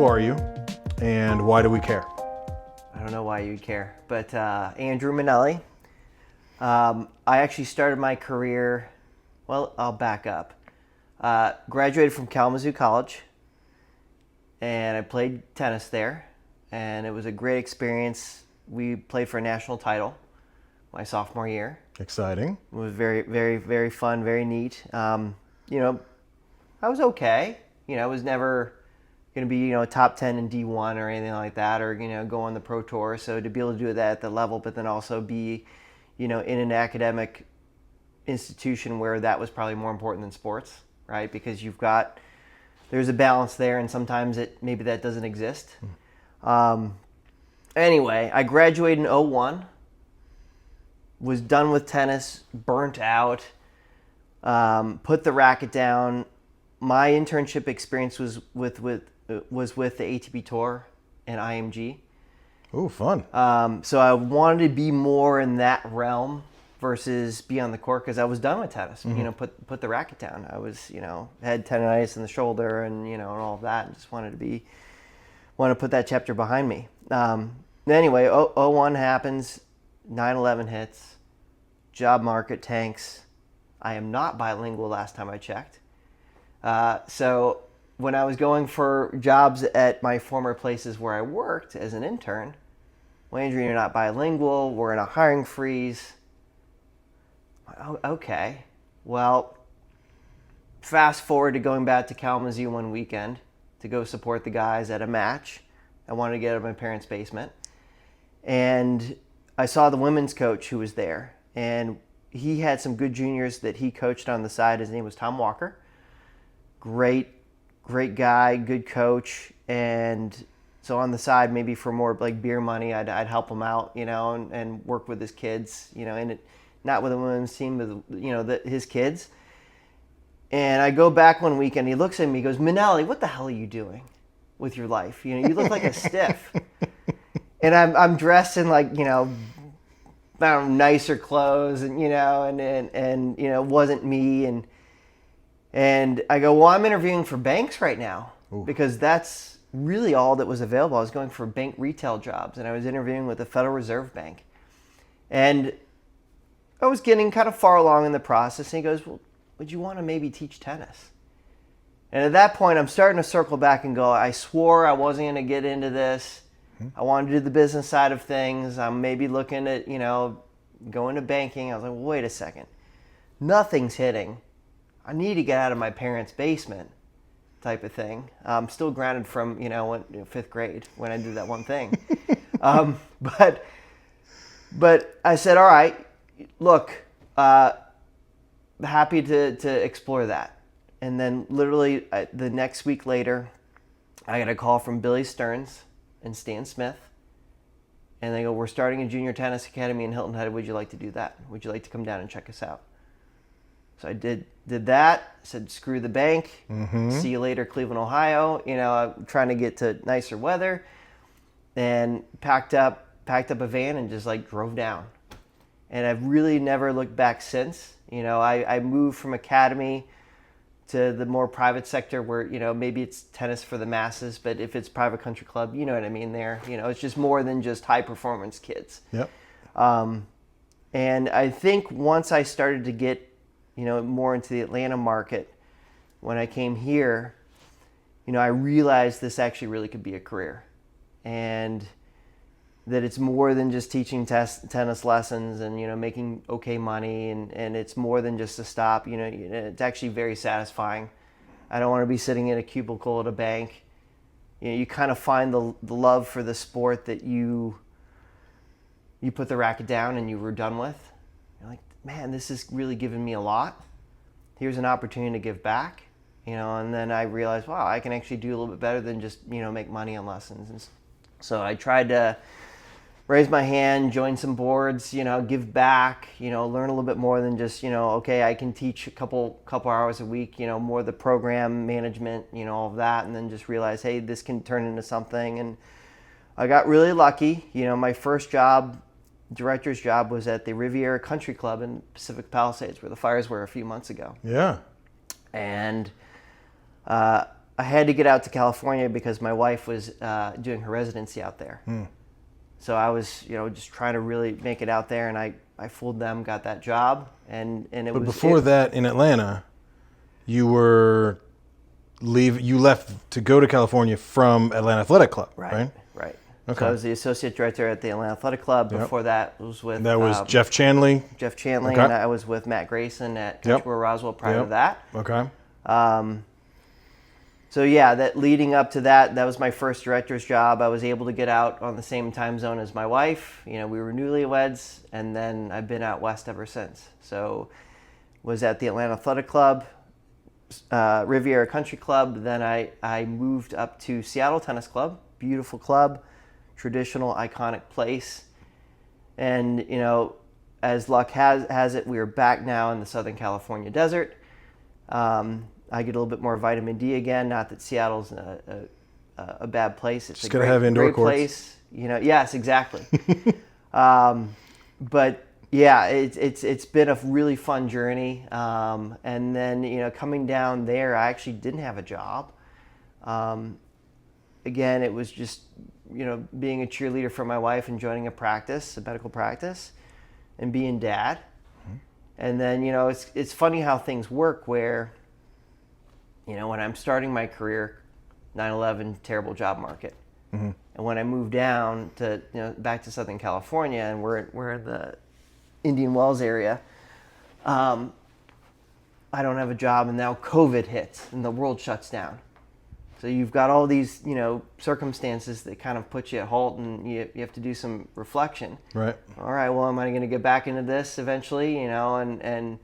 are you, and why do we care? I don't know why you'd care, but Andrew Minnelli. I actually started my career, well, I'll back up. Graduated from Kalamazoo College, and I played tennis there, and it was a great experience. We played for a national title my sophomore year. Exciting. It was very, very, very fun, very neat. I was okay. I was never going to be, top 10 in D1 or anything like that, or, go on the pro tour. So to be able to do that at the level, but then also be, in an academic institution where that was probably more important than sports, right? Because there's a balance there, and sometimes maybe that doesn't exist. Anyway, I graduated in 2001, was done with tennis, burnt out, put the racket down. My internship experience was with the ATP Tour and IMG. Ooh, fun. So I wanted to be more in that realm versus be on the court because I was done with tennis. Mm-hmm. Put the racket down. I was, had tendonitis in the shoulder and and all of that, and just wanted to put that chapter behind me. Anyway, 2001 happens, 9/11 hits, job market tanks. I am not bilingual last time I checked. So when I was going for jobs at my former places where I worked as an intern, well, Andrew, you're not bilingual. We're in a hiring freeze. Oh, okay. Well, fast forward to going back to Kalamazoo one weekend to go support the guys at a match. I wanted to get out of my parents' basement. And I saw the women's coach who was there. And he had some good juniors that he coached on the side. His name was Tom Walker. Great guy, good coach. And so on the side, maybe for more like beer money, I'd help him out, and work with his kids, and not with the women's team, but his kids. And I go back one weekend, he looks at me, he goes, Minnelli, what the hell are you doing with your life? You look like a stiff. And I'm dressed in like, nicer clothes and, it wasn't me. And I go, well, I'm interviewing for banks right now. Ooh. Because that's really all that was available. I was going for bank retail jobs, and I was interviewing with the Federal Reserve Bank. And I was getting kind of far along in the process, and he goes, well, would you want to maybe teach tennis? And at that point, I'm starting to circle back and go, I swore I wasn't going to get into this. I wanted to do the business side of things. I'm maybe looking at, going to banking. I was like, well, wait a second. Nothing's hitting. I need to get out of my parents' basement type of thing. I'm still grounded from, fifth grade when I did that one thing. But I said, all right, look, happy to explore that. And then literally the next week later, I got a call from Billy Stearns and Stan Smith. And they go, we're starting a junior tennis academy in Hilton Head. Would you like to do that? Would you like to come down and check us out? So I did that, said screw the bank, See you later, Cleveland, Ohio. I'm trying to get to nicer weather, and packed up a van and just like drove down. And I've really never looked back since. I moved from academy to the more private sector where, maybe it's tennis for the masses, but if it's private country club, you know what I mean there. It's just more than just high performance kids. Yep. And I think once I started to get more into the Atlanta market, when I came here, I realized this actually really could be a career, and that it's more than just teaching tennis lessons and, making okay money, and it's more than just a stop, it's actually very satisfying. I don't want to be sitting in a cubicle at a bank. You kind of find the love for the sport that you put the racket down and you were done with. You're like, man, this is really giving me a lot. Here's an opportunity to give back, and then I realized, wow, I can actually do a little bit better than just, make money on lessons. And so I tried to raise my hand, join some boards, give back, learn a little bit more than just, okay, I can teach a couple hours a week, more of the program management, all of that, and then just realize, hey, this can turn into something. And I got really lucky. My first job, director's job, was at the Riviera Country Club in Pacific Palisades, where the fires were a few months ago. Yeah. And I had to get out to California because my wife was doing her residency out there. So I was, just trying to really make it out there, and I fooled them, got that job, and it was. But before that, in Atlanta, you left to go to California from Atlanta Athletic Club, right? Right. Okay. So I was the associate director at the Atlanta Athletic Club. Yep. Before that was with Jeff Chanley. Jeff Chanley, Okay. and I was with Matt Grayson at Tuscarora Roswell prior to that. Okay. So yeah, that leading up to that was my first director's job. I was able to get out on the same time zone as my wife. We were newlyweds, and then I've been out west ever since. So was at the Atlanta Athletic Club, Riviera Country Club. Then I moved up to Seattle Tennis Club, beautiful club, traditional, iconic place. And, as luck has it, we are back now in the Southern California desert. I get a little bit more vitamin D again. Not that Seattle's a bad place. It's just a gotta have indoor great courts. place. Yes, exactly. But yeah, it's been a really fun journey. And then coming down there, I actually didn't have a job. Again, it was just being a cheerleader for my wife and joining a medical practice, and being dad. And then it's funny how things work where. When I'm starting my career, 9/11, terrible job market. And when I moved down to, back to Southern California, and we're in the Indian Wells area, I don't have a job, and now COVID hits, and the world shuts down. So you've got all these, circumstances that kind of put you at halt, and you have to do some reflection. Right. All right, well, am I going to get back into this eventually, and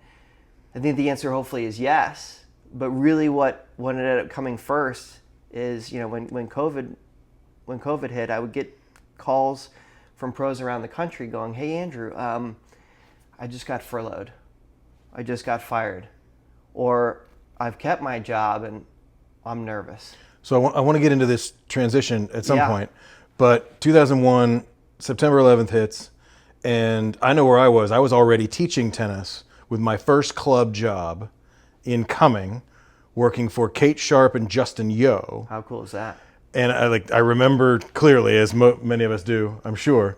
I think the answer hopefully is yes. But really what ended up coming first is, when COVID hit, I would get calls from pros around the country going, "Hey, Andrew, I just got furloughed. I just got fired. Or I've kept my job and I'm nervous." So I want to get into this transition at some point. But 2001, September 11th hits, and I know where I was. I was already teaching tennis with my first club job incoming, working for Kate Sharp and Justin Yo. How cool is that? And I remember clearly, as many of us do, I'm sure.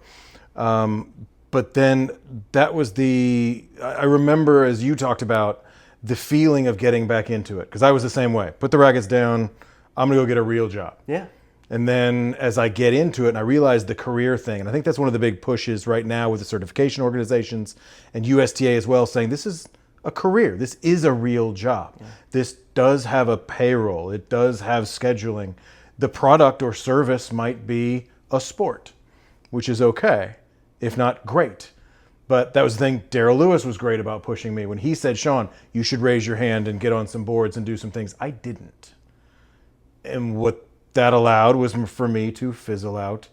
But then that was I remember, as you talked about, the feeling of getting back into it. Because I was the same way. Put the rackets down, I'm going to go get a real job. Yeah. And then as I get into it and I realize the career thing, and I think that's one of the big pushes right now with the certification organizations and USTA as well, saying this is a career. This is a real job. Yeah. This does have a payroll. It does have scheduling. The product or service might be a sport, which is okay, if not great. But that was the thing Darryl Lewis was great about pushing me. When he said, "Shaun, you should raise your hand and get on some boards and do some things," I didn't. And what that allowed was for me to fizzle out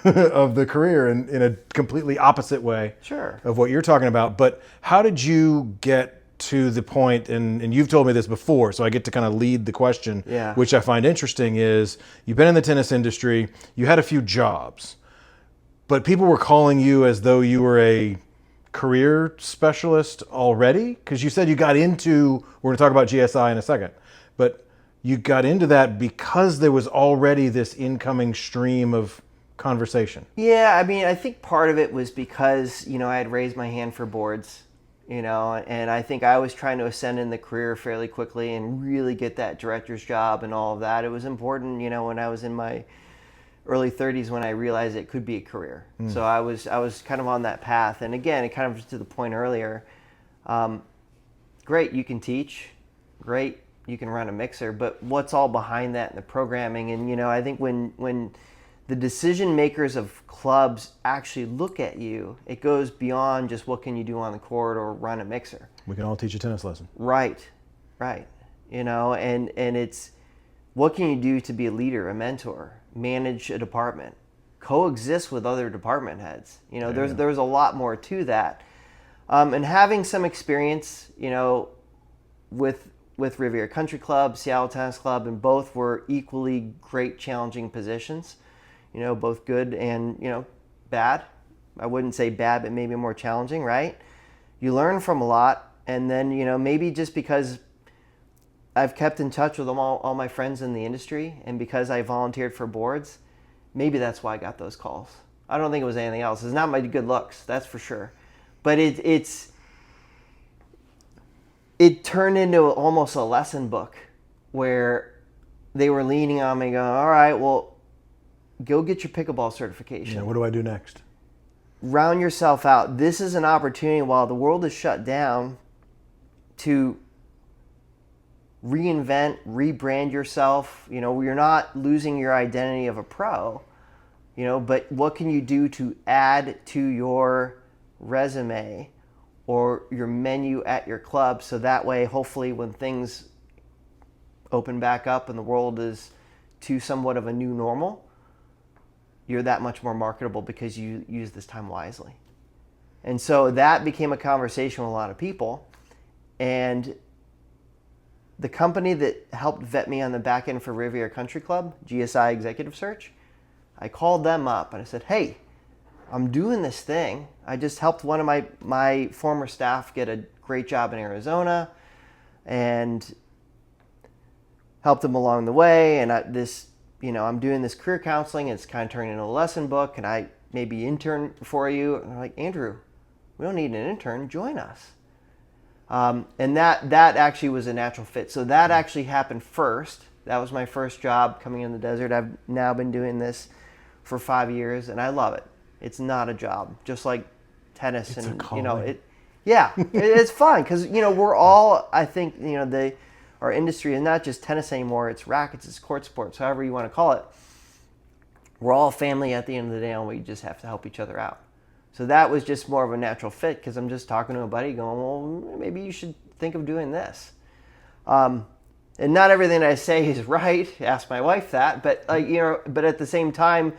of the career in a completely opposite way of what you're talking about. But how did you get to the point, and you've told me this before, so I get to kind of lead the question, which I find interesting, is you've been in the tennis industry, you had a few jobs, but people were calling you as though you were a career specialist already? Because you said you got into, we're going to talk about GSI in a second, but you got into that because there was already this incoming stream of conversation. Yeah, I mean, I think part of it was because, I had raised my hand for boards, and I think I was trying to ascend in the career fairly quickly and really get that director's job and all of that. It was important, when I was in my early 30s when I realized it could be a career. So I was kind of on that path. And again, it kind of to the point earlier, great, you can teach, great, you can run a mixer, but what's all behind that in the programming? And, I think when the decision makers of clubs actually look at you, it goes beyond just what can you do on the court or run a mixer. We can all teach a tennis lesson. Right. And it's what can you do to be a leader, a mentor, manage a department, coexist with other department heads. There's a lot more to that. And having some experience, with Riviera Country Club, Seattle Tennis Club, and both were equally great, challenging positions. Both good and, bad. I wouldn't say bad, but maybe more challenging, right? You learn from a lot, and then, maybe just because I've kept in touch with all my friends in the industry, and because I volunteered for boards, maybe that's why I got those calls. I don't think it was anything else. It's not my good looks, that's for sure. But it turned into almost a lesson book where they were leaning on me going, all right, well, go get your pickleball certification. Yeah, what do I do next? Round yourself out. This is an opportunity while the world is shut down to reinvent, rebrand yourself. You're not losing your identity of a pro, but what can you do to add to your resume or your menu at your club, so that way, hopefully, when things open back up and the world is to somewhat of a new normal, you're that much more marketable because you use this time wisely. And so that became a conversation with a lot of people. And the company that helped vet me on the back end for Riviera Country Club, GSI Executive Search, I called them up and I said, hey, I'm doing this thing. I just helped one of my former staff get a great job in Arizona and helped them along the way. And I'm doing this career counseling. And it's kind of turning into a lesson book. And I maybe intern for you. And they're like, Andrew, we don't need an intern. Join us. And that actually was a natural fit. So that actually happened first. That was my first job coming in the desert. I've now been doing this for 5 years, and I love it. It's not a job, just like tennis. It's and a calling. It's fun because we're all, I think, our industry is not just tennis anymore. It's rackets, it's court sports, however you want to call it. We're all family at the end of the day, and we just have to help each other out. So that was just more of a natural fit because I'm just talking to a buddy going, well, maybe you should think of doing this. And not everything I say is right. Ask my wife that, but but at the same time,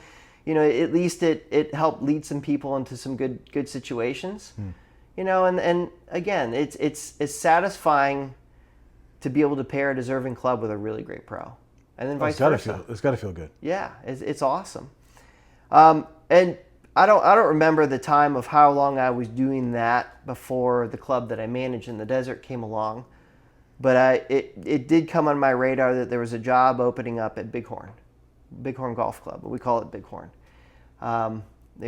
at least it helped lead some people into some good situations. And again, it's satisfying to be able to pair a deserving club with a really great pro, and then vice versa. It's got to feel good. Yeah, it's awesome. And I don't remember the time of how long I was doing that before the club that I managed in the desert came along, but it did come on my radar that there was a job opening up at BIGHORN Golf Club. We call it BIGHORN.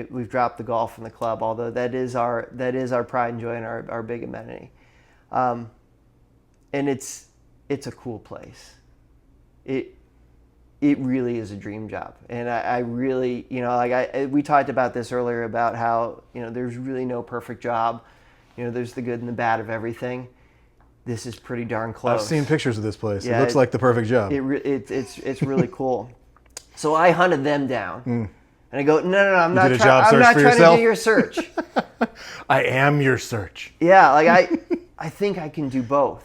We've dropped the golf from the club, although that is our pride and joy and our big amenity. And it's a cool place. It really is a dream job. And I really, we talked about this earlier about how, there's really no perfect job. There's the good and the bad of everything. This is pretty darn close. I've seen pictures of this place. Yeah, it looks like the perfect job. It's really cool. So I hunted them down. And I go, no, I'm not trying to do your search. I am your search. Yeah, I think I can do both.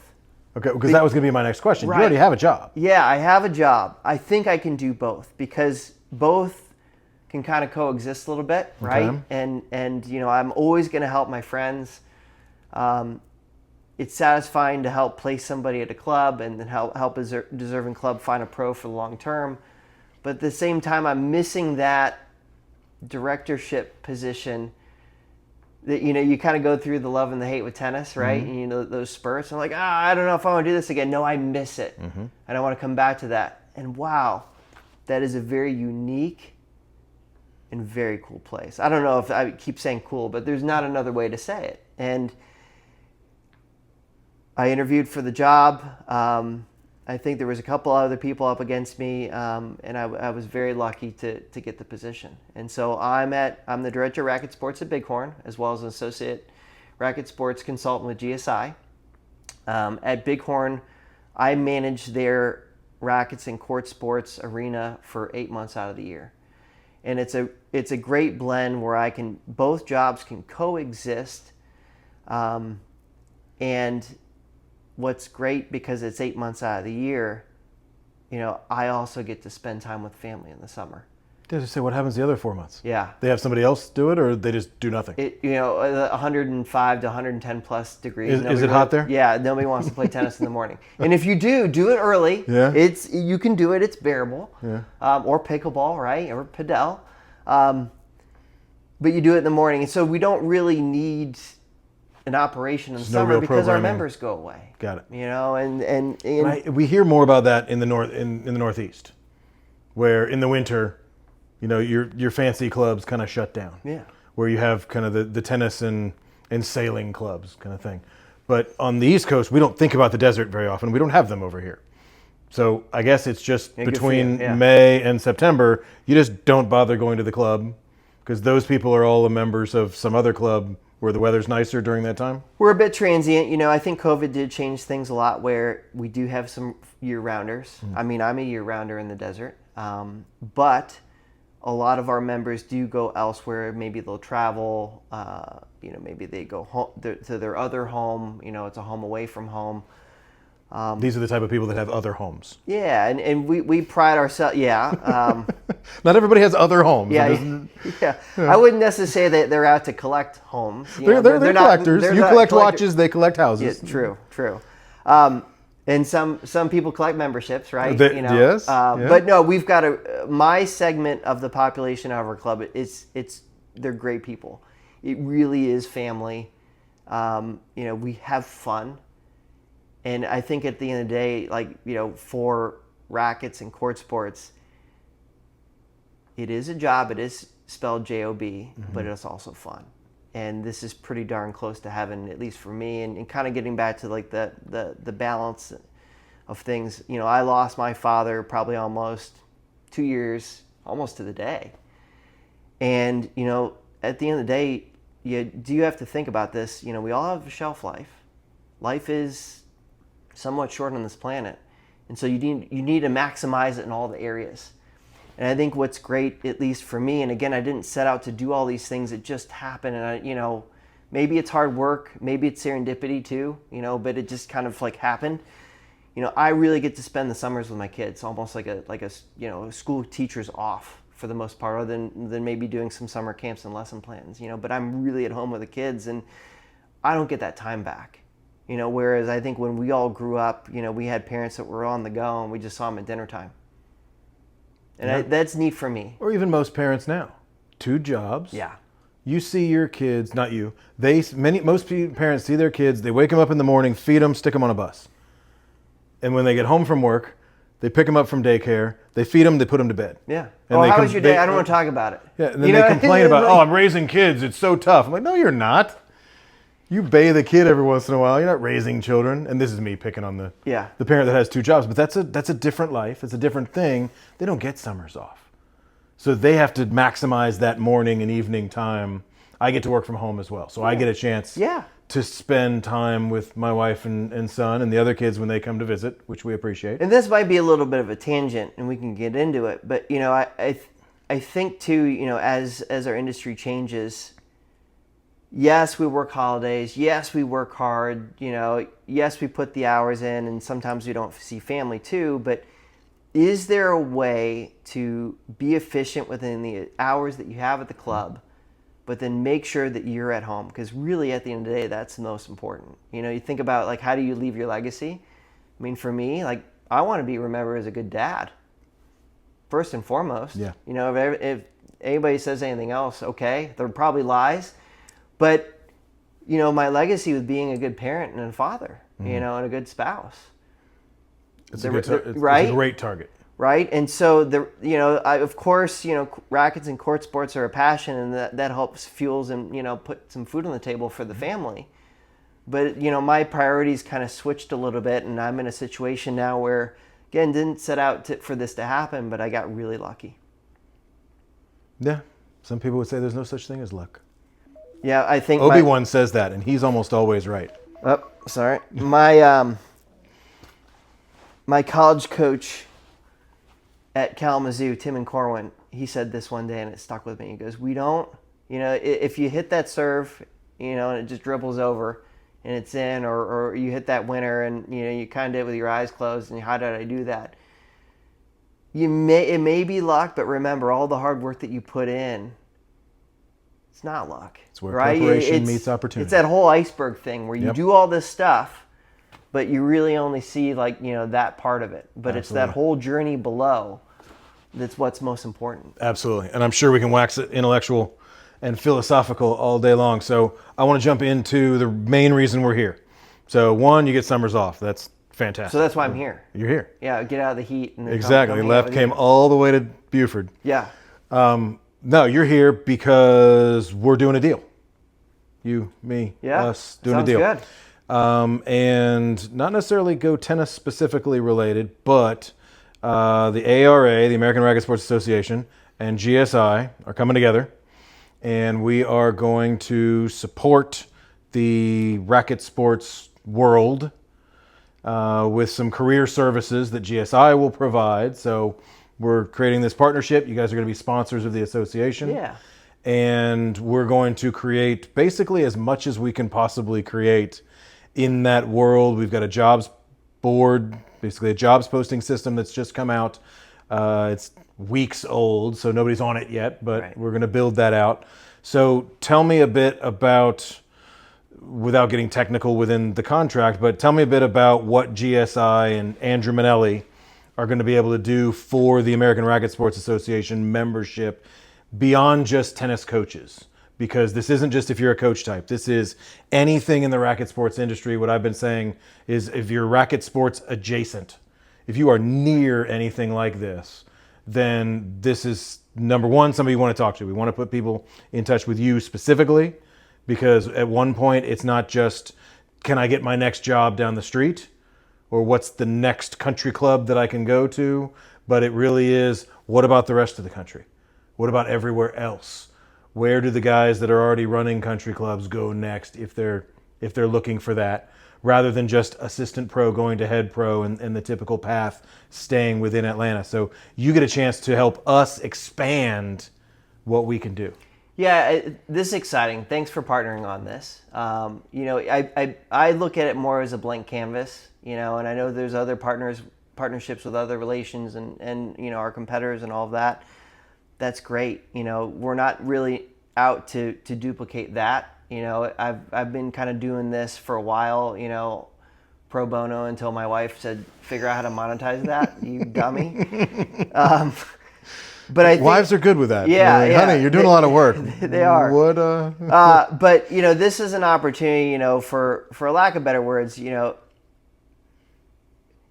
Okay, because that was going to be my next question. Right. You already have a job. Yeah, I have a job. I think I can do both because both can kind of coexist a little bit, right? Okay. And I'm always going to help my friends. It's satisfying to help place somebody at a club and then help a deserving club find a pro for the long term. But at the same time, I'm missing that directorship position that, you kind of go through the love and the hate with tennis, right? Mm-hmm. And those spurts. I'm like, I don't know if I want to do this again. No, I miss it. Mm-hmm. And I want to come back to that. And wow, that is a very unique and very cool place. I don't know if I keep saying cool, but there's not another way to say it. And I interviewed for the job. I think there was a couple other people up against me, and I was very lucky to get the position. And so I'm the director of racket sports at BIGHORN, as well as an associate racket sports consultant with GSI. At BIGHORN, I manage their rackets and court sports arena for 8 months out of the year, and it's a great blend where both jobs can coexist, and what's great, because it's 8 months out of the year, I also get to spend time with family in the summer. Just say, what happens the other 4 months? Yeah. They have somebody else do it, or they just do nothing? 105 to 110 plus degrees. Is it hot there? Yeah, nobody wants to play tennis in the morning. And if you do it early. Yeah. You can do it. It's bearable. Yeah. Or pickleball, right? Or padel. But you do it in the morning. And so we don't really need an operation in the no summer real because our programming. members go away. Got it. You know, and We hear more about that in the Northeast, where in the winter, you know, your fancy clubs kind of shut down. Yeah. Where you have kind of the tennis and sailing clubs kind of thing. But on the East Coast, we don't think about the desert very often. We don't have them over here. So I guess it's just between May and September, you just don't bother going to the club because those people are all the members of some other club where the weather's nicer during that time? We're a bit transient. You know, I think COVID did change things a lot where we do have some year-rounders. I mean, I'm a year-rounder in the desert. But a lot of our members do go elsewhere. Maybe they'll travel. You know, maybe they go home to their other home. You know, it's a home away from home. These are the type of people that have other homes. Yeah, and we pride ourselves. Yeah. Not everybody has other homes. Yeah. I wouldn't necessarily say that they're out to collect homes. They're collectors. You collect watches, they collect houses. Yeah, true. And some people collect memberships, right? Yes. But no, we've got my segment of the population of our club. They're great people. It really is family. You know, we have fun. And I think at the end of the day, like, you know, for rackets and court sports, it is a job. It is spelled J-O-B, but it's also fun. And this is pretty darn close to heaven, at least for me. And kind of getting back to like the balance of things. You know, I lost my father probably almost 2 years, almost to the day. And, you know, at the end of the day, you have to think about this. You know, we all have a shelf life. Life is somewhat short on this planet, and so you need to maximize it in all the areas. And I think what's great, at least for me, and again, I didn't set out to do all these things; it just happened. And you know, maybe it's hard work, maybe it's serendipity too, you know, but it just kind of like happened. You know, I really get to spend the summers with my kids, almost like a you know, school teacher's off for the most part, other than maybe doing some summer camps and lesson plans. You know, but I'm really at home with the kids, and I don't get that time back. You know, whereas I think when we all grew up, you know, we had parents that were on the go and we just saw them at dinner time. And that's neat for me. Or even most parents now. 2 jobs. Yeah. You see your kids, not you. Most parents see their kids, they wake them up in the morning, feed them, stick them on a bus. And when they get home from work, they pick them up from daycare, they feed them, they put them to bed. Yeah. And how was your day? I don't want to talk about it. Yeah, and then they complain about, I'm raising kids, it's so tough. I'm like, no, you're not. You bathe a kid every once in a while. You're not raising children. And this is me picking on the parent that has 2 jobs. But that's a different life. It's a different thing. They don't get summers off. So they have to maximize that morning and evening time. I get to work from home as well. So I get a chance to spend time with my wife and son and the other kids when they come to visit, which we appreciate. And this might be a little bit of a tangent, and we can get into it. But, you know, I think, too, you know, as our industry changes, yes, we work holidays. Yes, we work hard. You know, yes, we put the hours in, and sometimes we don't see family too. But is there a way to be efficient within the hours that you have at the club, but then make sure that you're at home? Because really, at the end of the day, that's the most important. You know, you think about, like, how do you leave your legacy? I mean, for me, like, I want to be remembered as a good dad, first and foremost. Yeah. You know, if anybody says anything else, okay, they're probably lies. But, you know, my legacy was being a good parent and a father, you know, and a good spouse. It's a great target. Right? And so, you know, of course, you know, rackets and court sports are a passion, and that helps fuels and, you know, put some food on the table for the family. But, you know, my priorities kind of switched a little bit, and I'm in a situation now where, again, didn't set out for this to happen, but I got really lucky. Yeah. Some people would say there's no such thing as luck. Yeah, I think Obi-Wan says that, and he's almost always right. Oh, sorry. My college coach at Kalamazoo, Tim and Corwin, he said this one day, and it stuck with me. He goes, we don't, you know, if you hit that serve, you know, and it just dribbles over and it's in, or you hit that winner and, you know, you kind of did it with your eyes closed, and how did I do that? It may be luck, but remember all the hard work that you put in. It's not luck. It's where preparation meets opportunity. It's that whole iceberg thing where you do all this stuff, but you really only see, like, you know, that part of it. But It's that whole journey below that's what's most important. Absolutely. And I'm sure we can wax intellectual and philosophical all day long. So I want to jump into the main reason we're here. So one, you get summers off. That's fantastic. So that's why I'm here. You're here. Yeah, get out of the heat. And then Exactly. come Left, came all the way to Buford. Yeah. No, you're here because we're doing a deal. You, me, Yeah. us doing Sounds a deal. good. And not necessarily GoTennis specifically related, but the ARA, the American Racket Sports Association, and GSI are coming together, and we are going to support the racket sports world with some career services that GSI will provide. So we're creating this partnership. You guys are going to be sponsors of the association. Yeah. And we're going to create basically as much as we can possibly create in that world. We've got a jobs board, basically a jobs posting system that's just come out. It's weeks old, so nobody's on it yet, but Right. we're going to build that out. So tell me a bit about, without getting technical within the contract, but tell me a bit about what GSI and Andrew Minnelli are going to be able to do for the American Racket Sports Association membership beyond just tennis coaches. Because this isn't just if you're a coach type. This is anything in the racket sports industry. What I've been saying is if you're racket sports adjacent, if you are near anything like this, then this is, number one, somebody you want to talk to. We want to put people in touch with you specifically, because at one point it's not just, can I get my next job down the street? Or what's the next country club that I can go to? But it really is, what about the rest of the country? What about everywhere else? Where do the guys that are already running country clubs go next if they're looking for that, rather than just assistant pro going to head pro and the typical path staying within Atlanta? So you get a chance to help us expand what we can do. Yeah, this is exciting. Thanks for partnering on this. I look at it more as a blank canvas, and I know there's other partnerships with other relations and our competitors and all of that. That's great. We're not really out to duplicate that. I've been kind of doing this for a while, pro bono, until my wife said, figure out how to monetize that, you dummy. But I think Wives are good with that. Yeah, Like, yeah. Honey, you're doing a lot of work. They are. What? But this is an opportunity, for a lack of better words,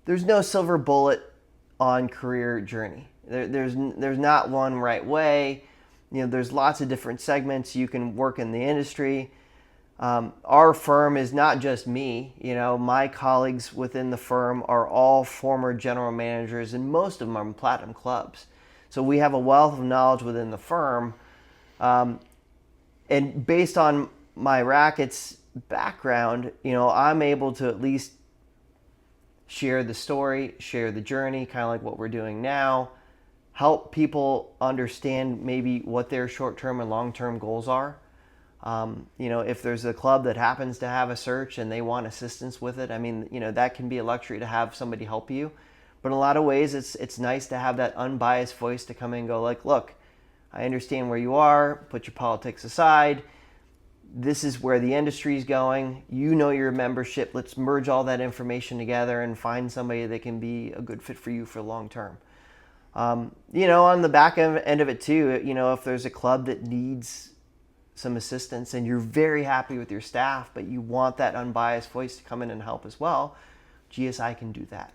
there's no silver bullet on career journey. There's not one right way. There's lots of different segments you can work in the industry. Our firm is not just me. My colleagues within the firm are all former general managers, and most of them are in platinum clubs. So we have a wealth of knowledge within the firm. And based on my rackets background, I'm able to at least share the story, share the journey, kind of like what we're doing now, help people understand maybe what their short-term and long-term goals are. If there's a club that happens to have a search and they want assistance with it, that can be a luxury to have somebody help you. But in a lot of ways, it's nice to have that unbiased voice to come in and go like, look, I understand where you are, put your politics aside. This is where the industry is going. Your membership. Let's merge all that information together and find somebody that can be a good fit for you for long term. On the back end of it too, if there's a club that needs some assistance and you're very happy with your staff, but you want that unbiased voice to come in and help as well, GSI can do that.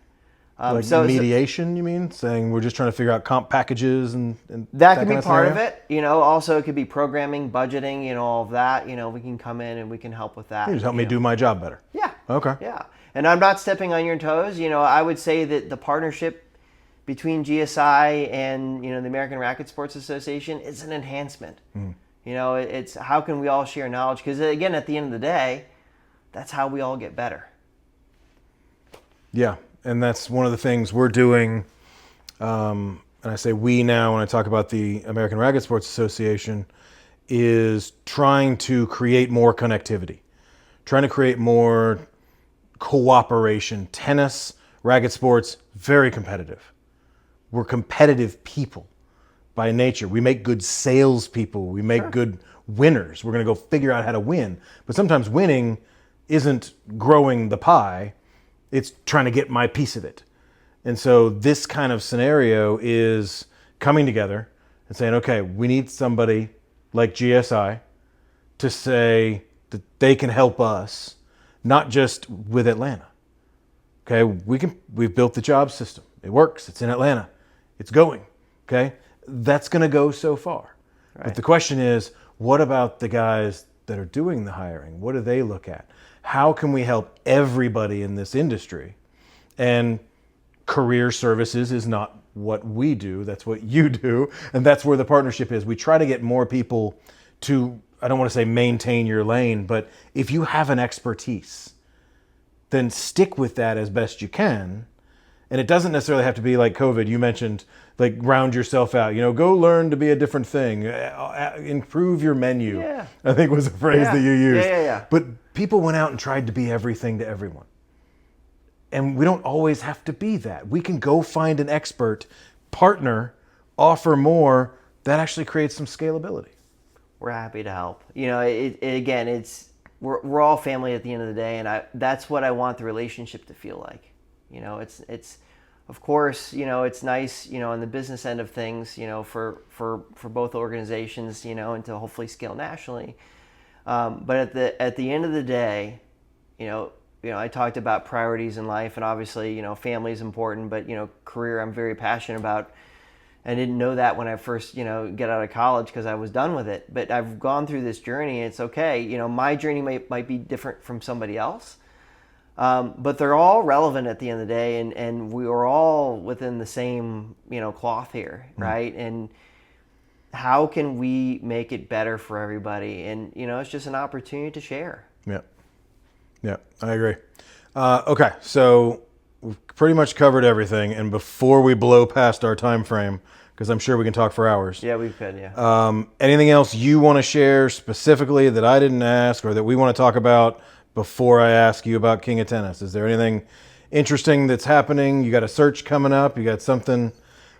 Like mediation, you mean? Saying we're just trying to figure out comp packages and that can be kind part of it. Also it could be programming, budgeting, all of that. We can come in and we can help with that. You just help me do my job better. Yeah. Okay. Yeah. And I'm not stepping on your toes. I would say that the partnership between GSI and the American Racket Sports Association is an enhancement. It's how can we all share knowledge? Because again, at the end of the day, that's how we all get better. Yeah. And that's one of the things we're doing, and I say we now when I talk about the American Racket Sports Association, is trying to create more connectivity, trying to create more cooperation. Tennis, racket sports, very competitive. We're competitive people by nature. We make good salespeople. We make good winners. We're going to go figure out how to win. But sometimes winning isn't growing the pie. It's trying to get my piece of it. And so this kind of scenario is coming together and saying, okay, we need somebody like GSI to say that they can help us, not just with Atlanta. Okay, we've built the job system. It works. It's in Atlanta. It's going. Okay, that's going to go so far. Right. But the question is, what about the guys that are doing the hiring? What do they look at? How can we help everybody in this industry? And career services is not what we do. That's what you do. And that's where the partnership is. We try to get more people to, I don't want to say maintain your lane, but if you have an expertise, then stick with that as best you can. And it doesn't necessarily have to be like COVID. You mentioned like round yourself out, go learn to be a different thing, improve your menu. Yeah. I think was a phrase that you used. Yeah. But people went out and tried to be everything to everyone. And we don't always have to be that. We can go find an expert, partner, offer more. That actually creates some scalability. We're happy to help. We're all family at the end of the day, and that's what I want the relationship to feel like. It's of course, it's nice, on the business end of things, for both organizations, and to hopefully scale nationally. But at the end of the day, I talked about priorities in life, and obviously, family is important, but career I'm very passionate about. I didn't know that when I first, get out of college because I was done with it. But I've gone through this journey, and it's okay. My journey might be different from somebody else. But they're all relevant at the end of the day, and we are all within the same, cloth here, right? And how can we make it better for everybody? And, it's just an opportunity to share. Yeah, I agree. Okay, so we've pretty much covered everything. And before we blow past our time frame, because I'm sure we can talk for hours. Yeah, we could, yeah. Anything else you want to share specifically that I didn't ask or that we want to talk about before I ask you about King of Tennis? Is there anything interesting that's happening? You got a search coming up? You got something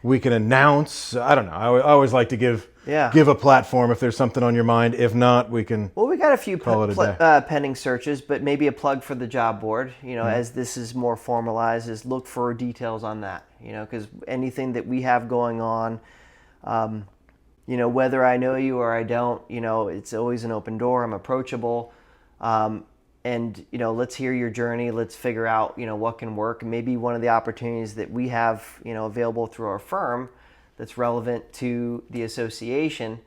we can announce? I don't know. I always like to give a platform if there's something on your mind. If not, we can. Well, we got a few pending searches, but maybe a plug for the job board. As this is more formalized, is look for details on that. Because anything that we have going on, whether I know you or I don't, it's always an open door. I'm approachable. And, let's hear your journey. Let's figure out, what can work. Maybe one of the opportunities that we have, available through our firm that's relevant to the association,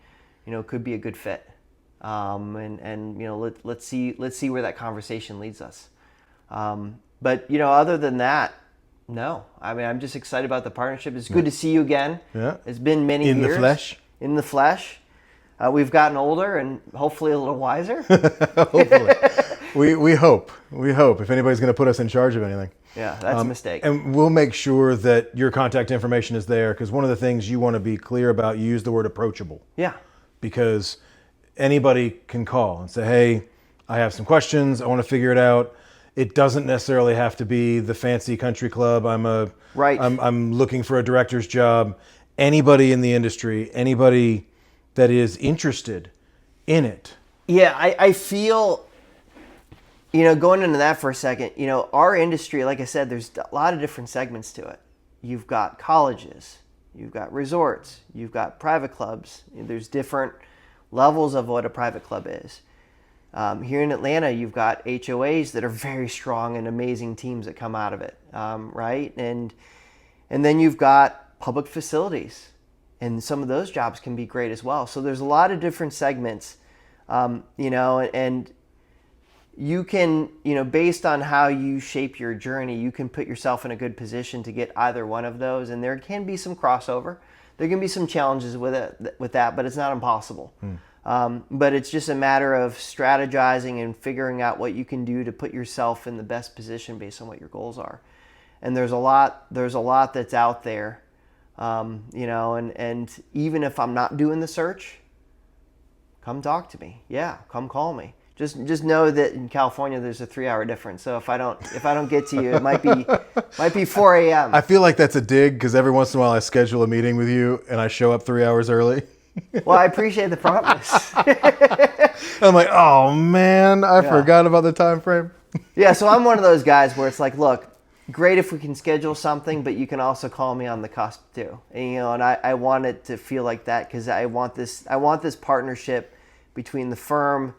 could be a good fit. Let's see where that conversation leads us. But, other than that, no. I mean, I'm just excited about the partnership. It's good to see you again. Yeah. It's been many years. In the flesh. In the flesh. We've gotten older and hopefully a little wiser. Hopefully. We hope. If anybody's going to put us in charge of anything. Yeah, that's a mistake. And we'll make sure that your contact information is there, because one of the things you want to be clear about, you use the word approachable. Yeah. Because anybody can call and say, hey, I have some questions. I want to figure it out. It doesn't necessarily have to be the fancy country club. I'm looking for a director's job. Anybody in the industry, anybody that is interested in it. Yeah, I feel, going into that for a second, our industry, like I said, there's a lot of different segments to it. You've got colleges, you've got resorts, you've got private clubs. There's different levels of what a private club is. Here in Atlanta, you've got HOAs that are very strong and amazing teams that come out of it, right? And then you've got public facilities. And some of those jobs can be great as well. So there's a lot of different segments, and you can, based on how you shape your journey, you can put yourself in a good position to get either one of those. And there can be some crossover. There can be some challenges with that, but it's not impossible. But it's just a matter of strategizing and figuring out what you can do to put yourself in the best position based on what your goals are. And there's a lot that's out there. And even if I'm not doing the search, come talk to me. Yeah, come call me. Just know that in California there's a 3-hour difference. So if I don't get to you, it might be 4 a.m. I feel like that's a dig, because every once in a while I schedule a meeting with you and I show up 3 hours early. Well, I appreciate the promise. I'm like, oh man, I forgot about the time frame. Yeah, so I'm one of those guys where it's like, look, great if we can schedule something, but you can also call me on the cusp too. And, and I want it to feel like that because I want this partnership between the firm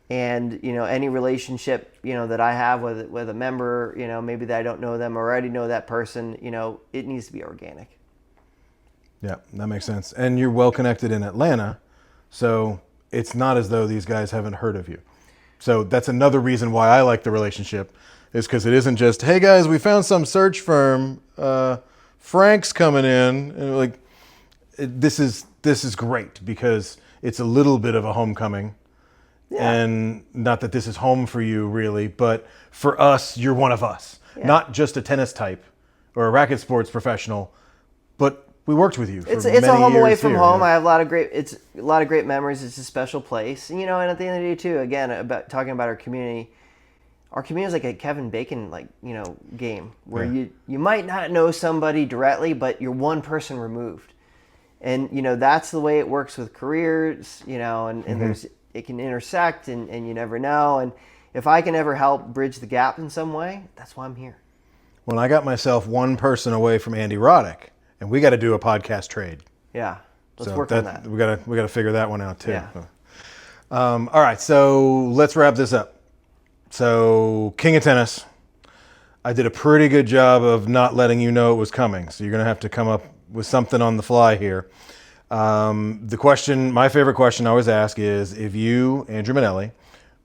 and, any relationship, that I have with a member, maybe that I don't know them or already know that person, it needs to be organic. Yeah, that makes sense. And you're well connected in Atlanta, so it's not as though these guys haven't heard of you. So that's another reason why I like the relationship, is because it isn't just, hey guys, we found some search firm, Frank's coming in, and this is great because it's a little bit of a homecoming. Yeah. And not that this is home for you really, but for us, you're one of us. Yeah. Not just a tennis type or a racket sports professional, but we worked with you for it's many a home years away from here. home. I have a lot of great memories. It's a special place. And at the end of the day too, again, about talking about our community is like a Kevin Bacon game where you might not know somebody directly, but you're one person removed. And that's the way it works with careers, and it can intersect and you never know. And if I can ever help bridge the gap in some way, that's why I'm here. Well, I got myself one person away from Andy Roddick, and we got to do a podcast trade. Yeah, let's work on that. We got to figure that one out too. Yeah. All right, so let's wrap this up. So, King of Tennis, I did a pretty good job of not letting you know it was coming. So you're going to have to come up with something on the fly here. My favorite question I always ask is, if you, Andrew Minnelli,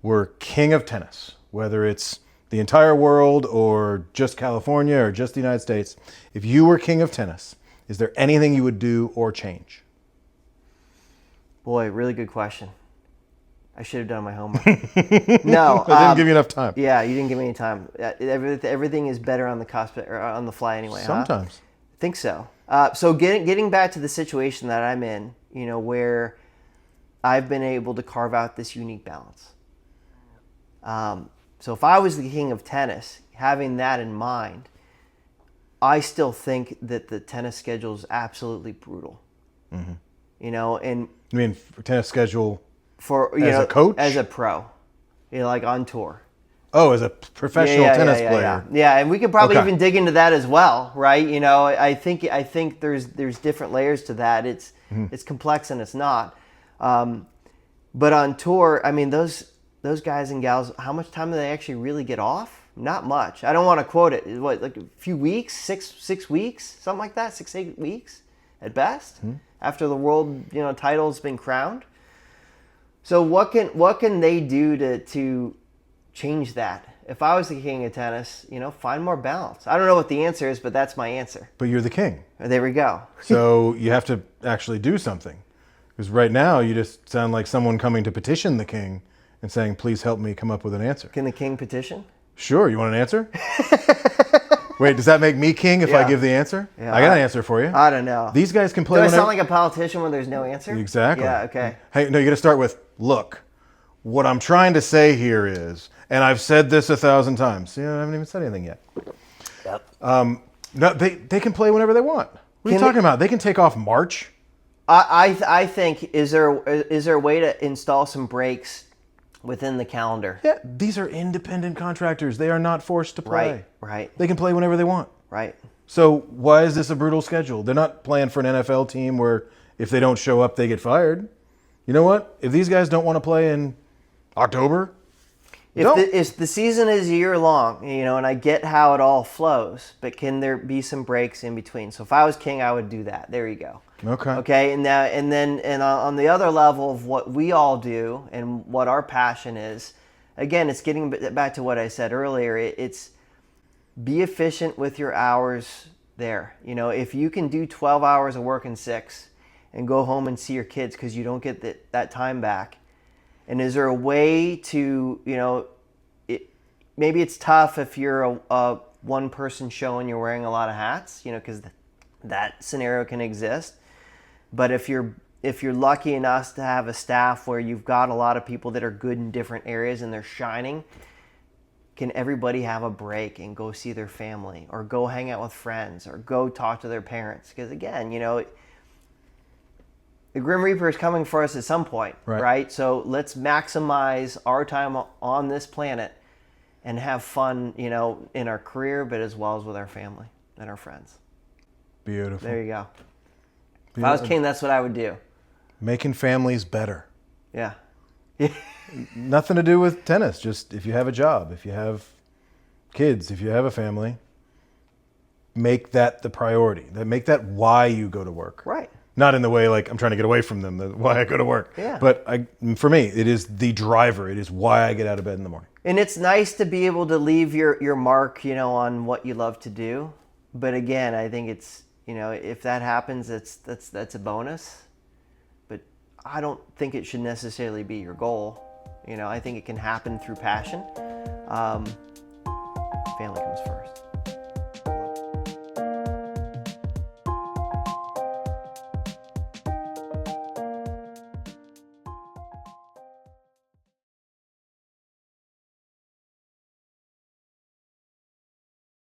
were king of tennis, whether it's the entire world or just California or just the United States, if you were king of tennis, is there anything you would do or change? Boy, really good question. I should have done my homework. No. I didn't give you enough time. Yeah, you didn't give me any time. Everything is better on the cusp or on the fly anyway. Sometimes. Huh? I think so. So getting back to the situation that I'm in, where I've been able to carve out this unique balance. So if I was the king of tennis, having that in mind, I still think that the tennis schedule is absolutely brutal. Mm-hmm. And you mean for tennis schedule for as a coach, as a pro, like on tour. Oh, as a professional tennis player. Yeah, and we could probably even dig into that as well, right? I think there's different layers to that. It's complex and it's not. But on tour, I mean, those guys and gals, how much time do they actually really get off? Not much. I don't want to quote it. What, like a few weeks, six weeks, something like that, 6-8 weeks at best, after the world title's been crowned. So what can they do to change that? If I was the king of tennis, find more balance. I don't know what the answer is, but that's my answer. But you're the king. There we go. So you have to actually do something. Because right now you just sound like someone coming to petition the king and saying, please help me come up with an answer. Can the king petition? Sure. You want an answer? Wait, does that make me king if I give the answer? Yeah, I got an answer for you. I don't know. These guys can play. Do I sound like a politician when there's no answer? Exactly. Yeah, okay. Hey, no, you got to start with, look, what I'm trying to say here is, and I've said this 1,000 times. I haven't even said anything yet. Yep. No, they can play whenever they want. What are you talking about? They can take off March. I think, is there a way to install some breaks within the calendar? Yeah, these are independent contractors. They are not forced to play. Right. They can play whenever they want. Right. So why is this a brutal schedule? They're not playing for an NFL team where if they don't show up, they get fired. You know what? If these guys don't want to play in October, if the season is a year long, and I get how it all flows, but can there be some breaks in between? So if I was king, I would do that. There you go. Okay, and on the other level of what we all do and what our passion is, again, it's getting back to what I said earlier. It's be efficient with your hours there. If you can do 12 hours of work in 6 and go home and see your kids because you don't get that time back, and is there a way to, maybe it's tough if you're a one-person show and you're wearing a lot of hats, because that scenario can exist. But if you're lucky enough to have a staff where you've got a lot of people that are good in different areas and they're shining, can everybody have a break and go see their family or go hang out with friends or go talk to their parents? Because again, the Grim Reaper is coming for us at some point, right? So let's maximize our time on this planet and have fun, you know, in our career, but as well as with our family and our friends. Beautiful. There you go. If I was king, that's what I would do. Making families better. Yeah. Nothing to do with tennis. Just if you have a job, if you have kids, if you have a family, make that the priority. Make that why you go to work. Right. Not in the way like I'm trying to get away from them, why I go to work. Yeah. But for me, it is the driver. It is why I get out of bed in the morning. And it's nice to be able to leave your mark, you know, on what you love to do. But again, I think it's, you know, if that happens, that's a bonus. But I don't think it should necessarily be your goal. You know, I think it can happen through passion. Family comes first.